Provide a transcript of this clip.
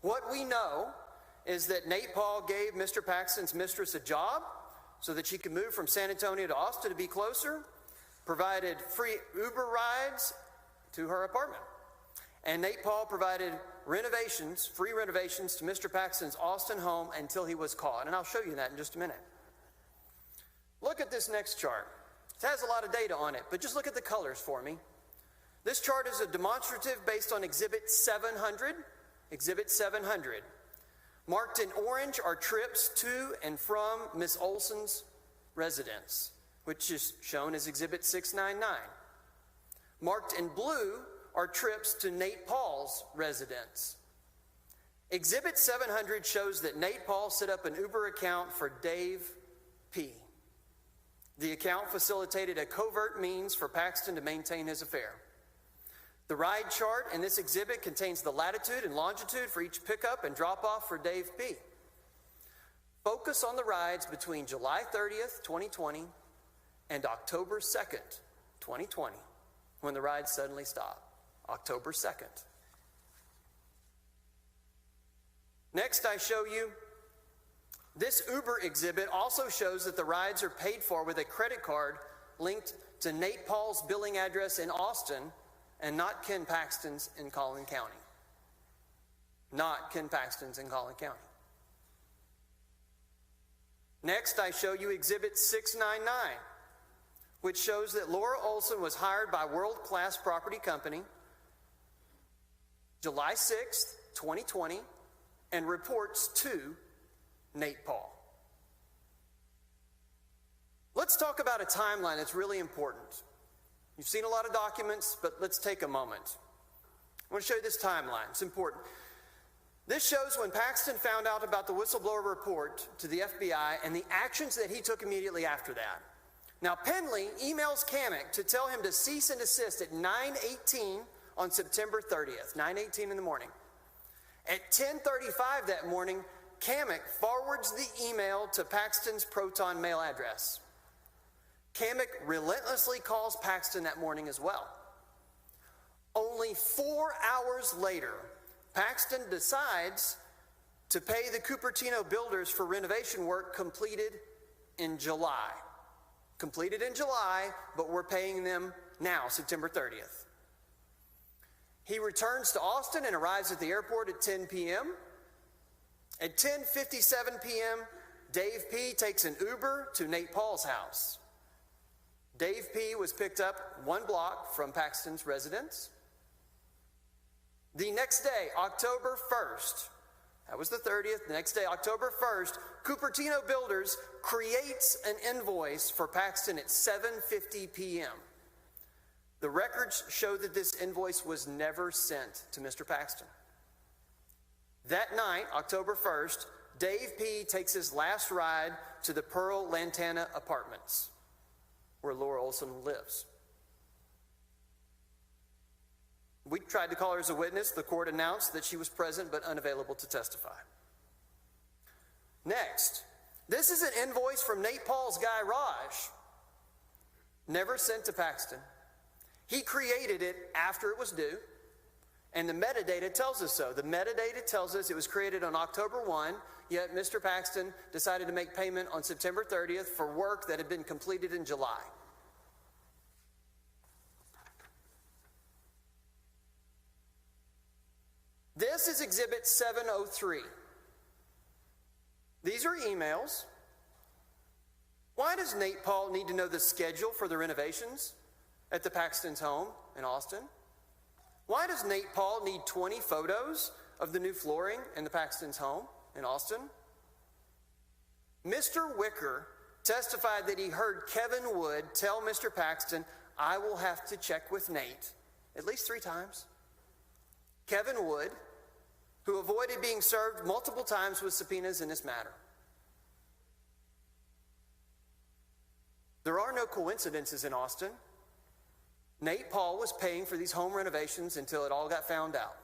What we know is that Nate Paul gave Mr. Paxton's mistress a job so that she could move from San Antonio to Austin to be closer, provided free Uber rides to her apartment. And Nate Paul provided renovations, free renovations to Mr. Paxton's Austin home until he was caught. And I'll show you that in just a minute. Look at this next chart. It has a lot of data on it, but just look at the colors for me. This chart is a demonstrative based on Exhibit 700. Exhibit 700. Marked in orange are trips to and from Miss Olson's residence, which is shown as Exhibit 699. Marked in blue are trips to Nate Paul's residence. Exhibit 700 shows that Nate Paul set up an Uber account for Dave P. The account facilitated a covert means for Paxton to maintain his affair. The ride chart in this exhibit contains the latitude and longitude for each pickup and drop-off for Dave P. Focus on the rides between July 30th, 2020 and October 2nd, 2020, when the rides suddenly stopped. October 2nd. Next, I show you this Uber exhibit also shows that the rides are paid for with a credit card linked to Nate Paul's billing address in Austin and not Ken Paxton's in Collin County. Not Ken Paxton's in Collin County. Next, I show you Exhibit 699, which shows that Laura Olson was hired by World Class Property Company July 6th, 2020, and reports to Nate Paul. Let's talk about a timeline that's really important. You've seen a lot of documents, but let's take a moment. I want to show you this timeline. It's important. This shows when Paxton found out about the whistleblower report to the FBI and the actions that he took immediately after that. Now, Penley emails Kamek to tell him to cease and desist at 9:18 on September 30th, 9:18 in the morning. At 10:35 that morning, Kamek forwards the email to Paxton's Proton mail address. Kamek relentlessly calls Paxton that morning as well. Only 4 hours later, Paxton decides to pay the Cupertino builders for renovation work completed in July. Completed in July, but we're paying them now, September 30th. He returns to Austin and arrives at the airport at 10 p.m. At 10:57 p.m., Dave P. takes an Uber to Nate Paul's house. Dave P. was picked up 1 block from Paxton's residence. The next day, October 1st, that was the 30th, the next day, October 1st, Cupertino Builders creates an invoice for Paxton at 7:50 p.m. The records show that this invoice was never sent to Mr. Paxton. That night, October 1st, Dave P. takes his last ride to the Pearl Lantana Apartments, where Laura Olson lives. We tried to call her as a witness. The court announced that she was present but unavailable to testify. Next, this is an invoice from Nate Paul's guy, Raj. Never sent to Paxton. He created it after it was due, and the metadata tells us so. The metadata tells us it was created on October 1, yet Mr. Paxton decided to make payment on September 30th for work that had been completed in July. This is Exhibit 703. These are emails. Why does Nate Paul need to know the schedule for the renovations at the Paxton's home in Austin? Why does Nate Paul need 20 photos of the new flooring in the Paxton's home in Austin? Mr. Wicker testified that he heard Kevin Wood tell Mr. Paxton, "I will have to check with Nate," at least 3 times. Kevin Wood, who avoided being served multiple times with subpoenas in this matter. There are no coincidences in Austin. Nate Paul was paying for these home renovations until it all got found out.